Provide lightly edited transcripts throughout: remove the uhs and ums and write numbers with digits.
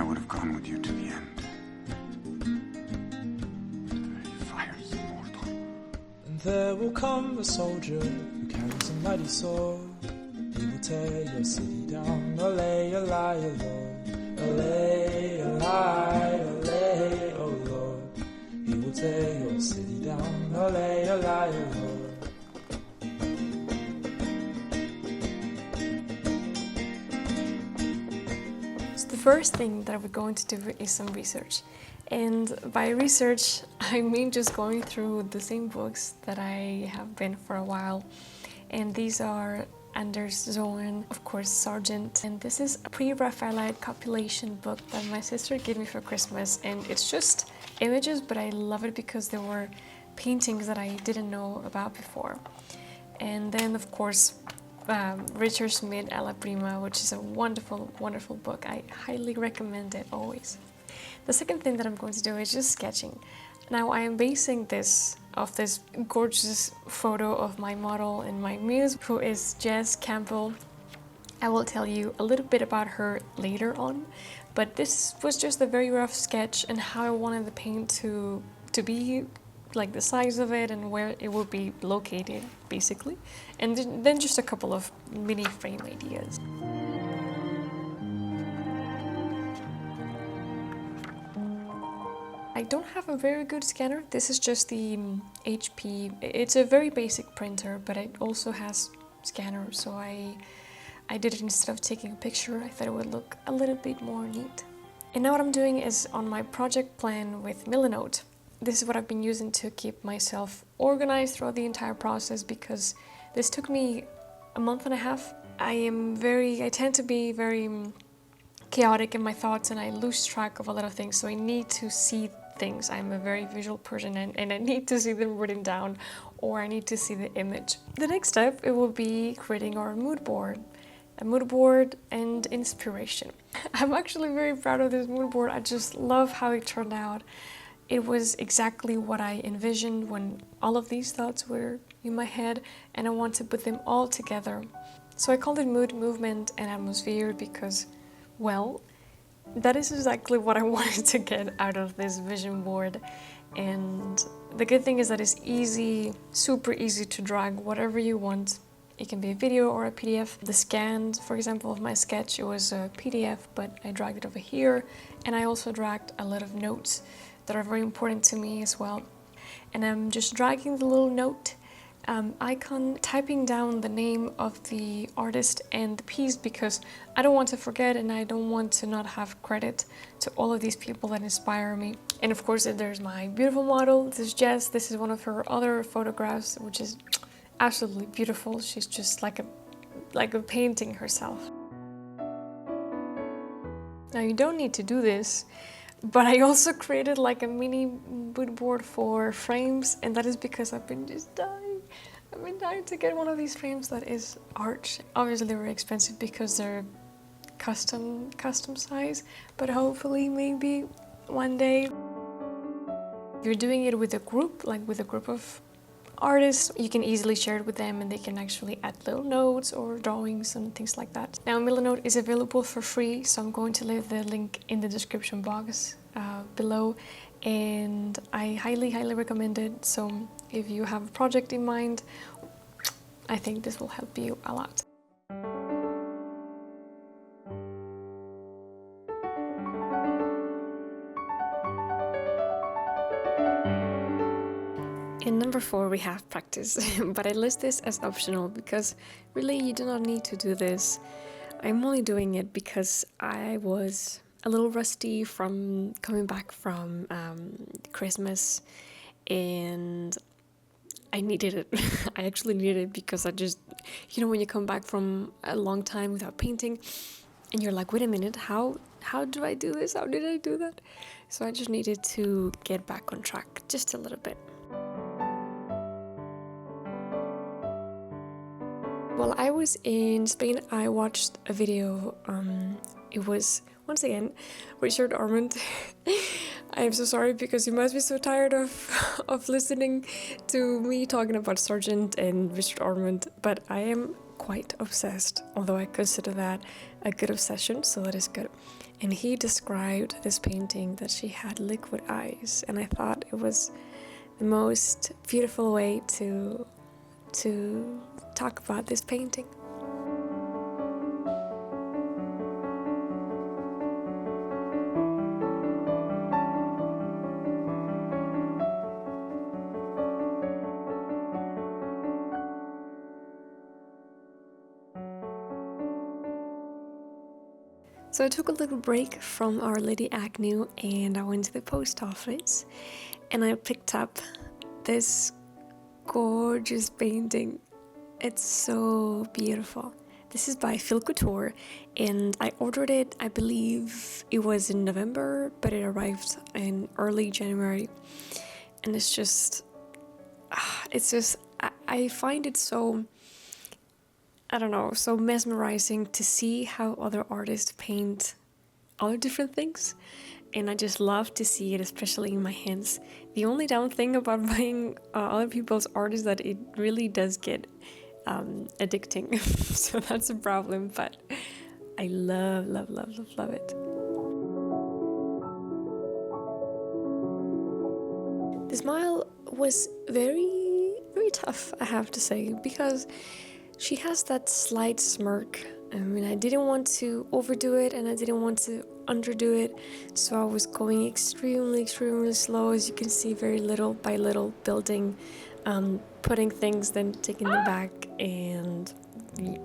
I would have gone with you to the end. The fire's immortal. And there will come a soldier who carries a mighty sword. He will tear your city down. Olay, olay, oh Lord. Olay, olay, olay, oh Lord. He will tear your city down. Olay, olay, oh Lord. The first thing that we're going to do is some research. And by research, I mean just going through the same books that I have been for a while. And these are Anders Zorn, of course, Sargent. And this is a pre-Raphaelite compilation book that my sister gave me for Christmas. And it's just images, but I love it because there were paintings that I didn't know about before. And then, of course, Richard Schmidt, Alla Prima, which is a wonderful, wonderful book. I highly recommend it always. The second thing that I'm going to do is just sketching. Now I am basing this off this gorgeous photo of my model and my muse, who is Jess Campbell. I will tell you a little bit about her later on, but this was just a very rough sketch and how I wanted the paint to be, like the size of it and where it would be located, basically. And then just a couple of mini frame ideas. I don't have a very good scanner. This is just the HP. It's a very basic printer, but it also has scanner, so I did it instead of taking a picture. I thought it would look a little bit more neat. And now what I'm doing is on my project plan with Milanote. This is what I've been using to keep myself organized throughout the entire process, because this took me a month and a half. I tend to be very chaotic in my thoughts and I lose track of a lot of things, so I need to see things. I'm a very visual person and I need to see them written down, or I need to see the image. The next step, it will be creating our mood board. A mood board and inspiration. I'm actually very proud of this mood board. I just love how it turned out. It was exactly what I envisioned when all of these thoughts were in my head, and I want to put them all together. So I called it Mood, Movement and Atmosphere because, well, that is exactly what I wanted to get out of this vision board. And the good thing is that it's easy, super easy to drag whatever you want. It can be a video or a PDF. The scan, for example, of my sketch, it was a PDF, but I dragged it over here. And I also dragged a lot of notes that are very important to me as well. And I'm just dragging the little note icon, typing down the name of the artist and the piece, because I don't want to forget and I don't want to not have credit to all of these people that inspire me. And of course, there's my beautiful model. This is Jess. This is one of her other photographs, which is absolutely beautiful. She's just like a painting herself. Now you don't need to do this, but I also created like a mini mood board for frames, and that is because I've been just dying. I've been dying to get one of these frames that is arch. Obviously they're very expensive because they're custom size, but hopefully maybe one day. If you're doing it with a group, like with a group of artists, you can easily share it with them and they can actually add little notes or drawings and things like that. Now Milanote is available for free, so I'm going to leave the link in the description box below, and I highly recommend it. So if you have a project in mind, I think this will help you a lot. In number 4 we have practice, but I list this as optional because really you do not need to do this. I'm only doing it because I was a little rusty from coming back from Christmas, and I needed it. I actually needed it because I just, you know, when you come back from a long time without painting and you're like, wait a minute, how do I do this? How did I do that? So I just needed to get back on track just a little bit. While I was in Spain, I watched a video. It was, once again, Richard Armand. I am so sorry because you must be so tired of listening to me talking about Sargent and Richard Armand, but I am quite obsessed, although I consider that a good obsession, so that is good. And he described this painting that she had liquid eyes, and I thought it was the most beautiful way to talk about this painting. So I took a little break from Our Lady Agnew and I went to the post office and I picked up this gorgeous painting. It's so beautiful. This is by Phil Couture and I ordered it, I believe it was in November, but it arrived in early January. And it's just, I find it so, I don't know, so mesmerizing to see how other artists paint other different things. And I just love to see it, especially in my hands. The only down thing about buying other people's art is that it really does get addicting. So that's a problem, but I love it. The smile was very, very tough, I have to say, because she has that slight smirk. I mean, I didn't want to overdo it and I didn't want to underdo it, so I was going extremely slow, as you can see, very little by little, building, putting things, then taking them back, and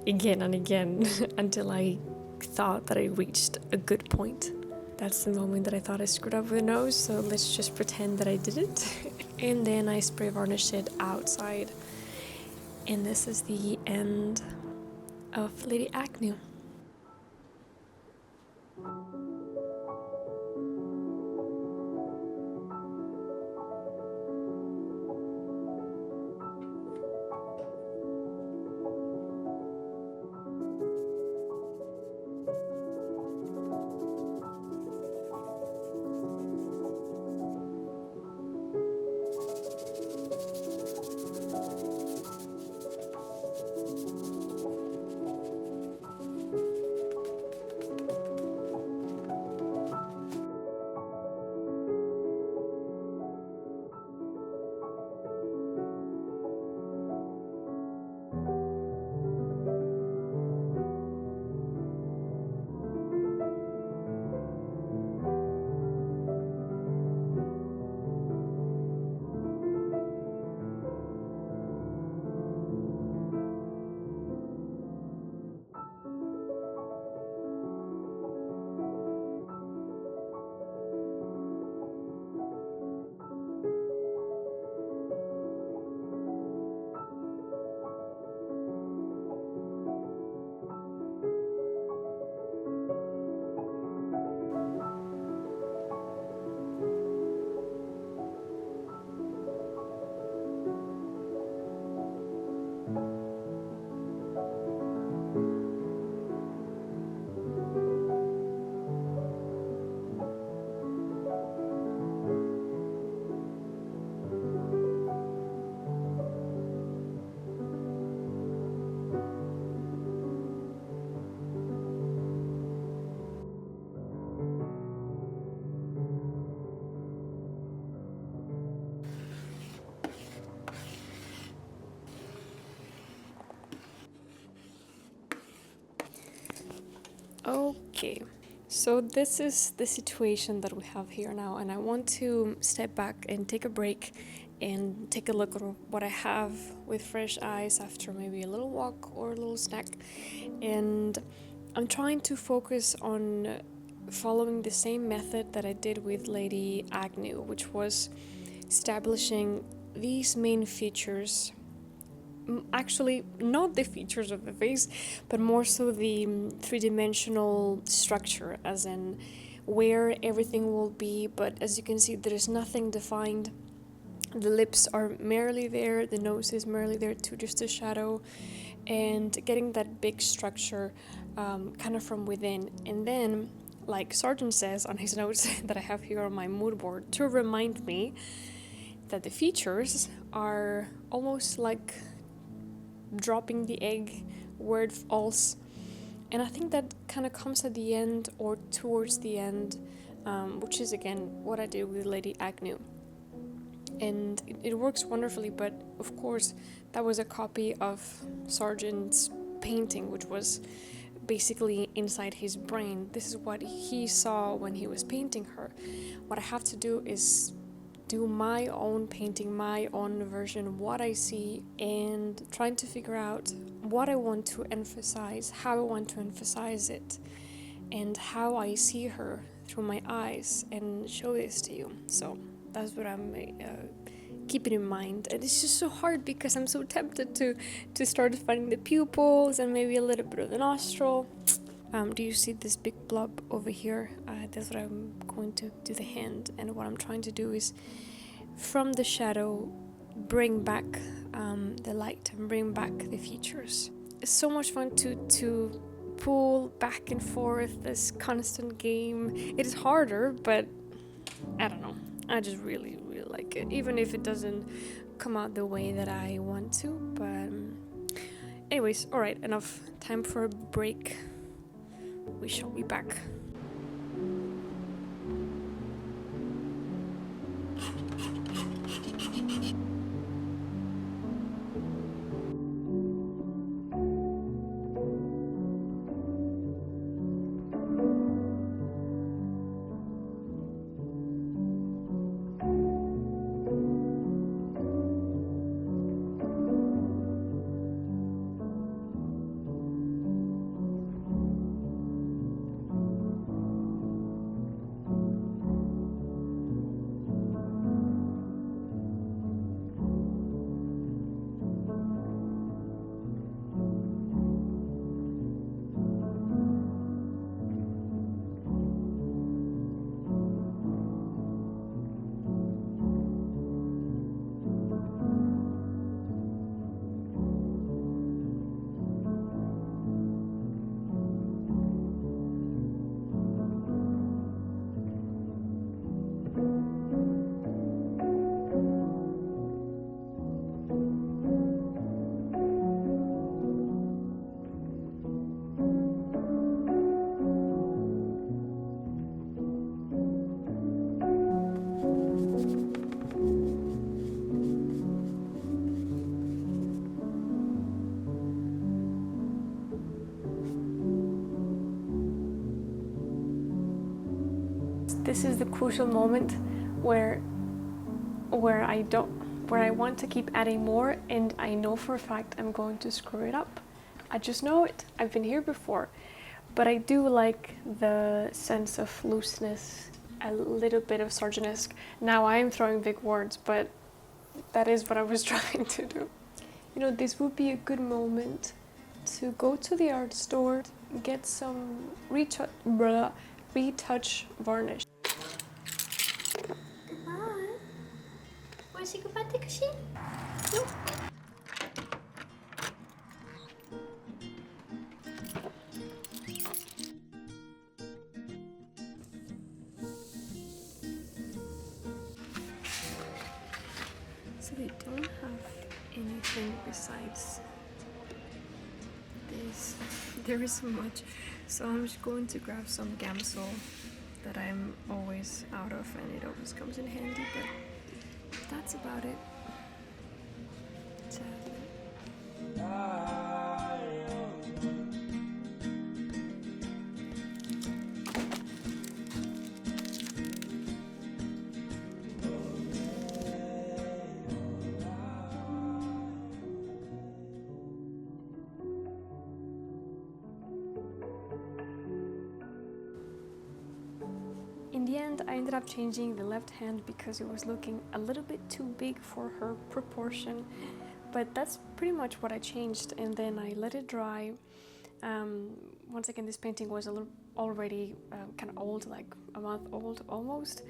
again and again until I thought that I reached a good point. That's the moment that I thought I screwed up with the nose, so let's just pretend that I didn't. And then I spray varnished it outside. And this is the end of Lady Agnew. Okay, so this is the situation that we have here now, and I want to step back and take a break and take a look at what I have with fresh eyes after maybe a little walk or a little snack. And I'm trying to focus on following the same method that I did with Lady Agnew, which was establishing these main features. Actually, not the features of the face, but more so the three-dimensional structure, as in where everything will be. But as you can see, there is nothing defined. The lips are merely there, the nose is merely there too, just a shadow, and getting that big structure kind of from within. And then, like Sargent says on his notes that I have here on my mood board, to remind me that the features are almost like dropping the egg word false. And I think that kind of comes at the end or towards the end, which is again what I did with Lady Agnew. And it works wonderfully, but of course that was a copy of Sargent's painting, which was basically inside his brain. This is what he saw when he was painting her. What I have to do is do my own painting, my own version, what I see, and trying to figure out what I want to emphasize, how I want to emphasize it, and how I see her through my eyes, and show this to you. So that's what I'm keeping in mind. And it's just so hard because I'm so tempted to start finding the pupils and maybe a little bit of the nostril. Do you see this big blob over here? That's what I'm going to do the hand. And what I'm trying to do is from the shadow bring back the light and bring back the features. It's so much fun to pull back and forth this constant game. It is harder, but I don't know. I just really like it, even if it doesn't come out the way that I want to. But anyways, all right, enough. Time for a break. We shall be back. This is the crucial moment where I want to keep adding more, and I know for a fact I'm going to screw it up. I just know it. I've been here before. But I do like the sense of looseness, a little bit of Sargent-esque. Now I am throwing big words, but that is what I was trying to do. You know, this would be a good moment to go to the art store, get some retouch varnish. Wanna say goodbye to Kashin? Nope. So they don't have anything besides this. There isn't much, so I'm just going to grab some gamsol that I'm always out of, and it always comes in handy, but that's about it. Sadly. In the end, I ended up changing the left hand because it was looking a little bit too big for her proportion, but that's pretty much what I changed, and then I let it dry. Once again, this painting was already kind of old, like a month old almost,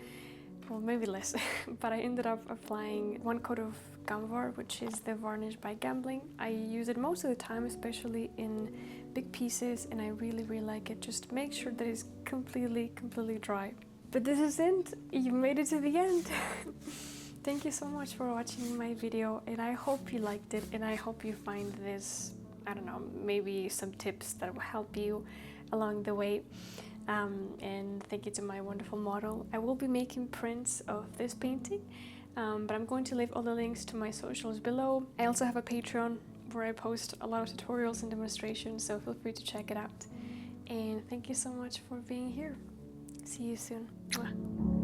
well maybe less, but I ended up applying 1 coat of Gamvar, which is the varnish by Gambling. I use it most of the time, especially in big pieces, and I really like it. Just make sure that it's completely dry. But this is it. You made it to the end. Thank you so much for watching my video, and I hope you liked it, and I hope you find this I don't know, maybe some tips that will help you along the way. And thank you to my wonderful model. I will be making prints of this painting, but I'm going to leave all the links to my socials below. I also have a Patreon where I post a lot of tutorials and demonstrations, so feel free to check it out. And thank you so much for being here. See you soon. Mwah.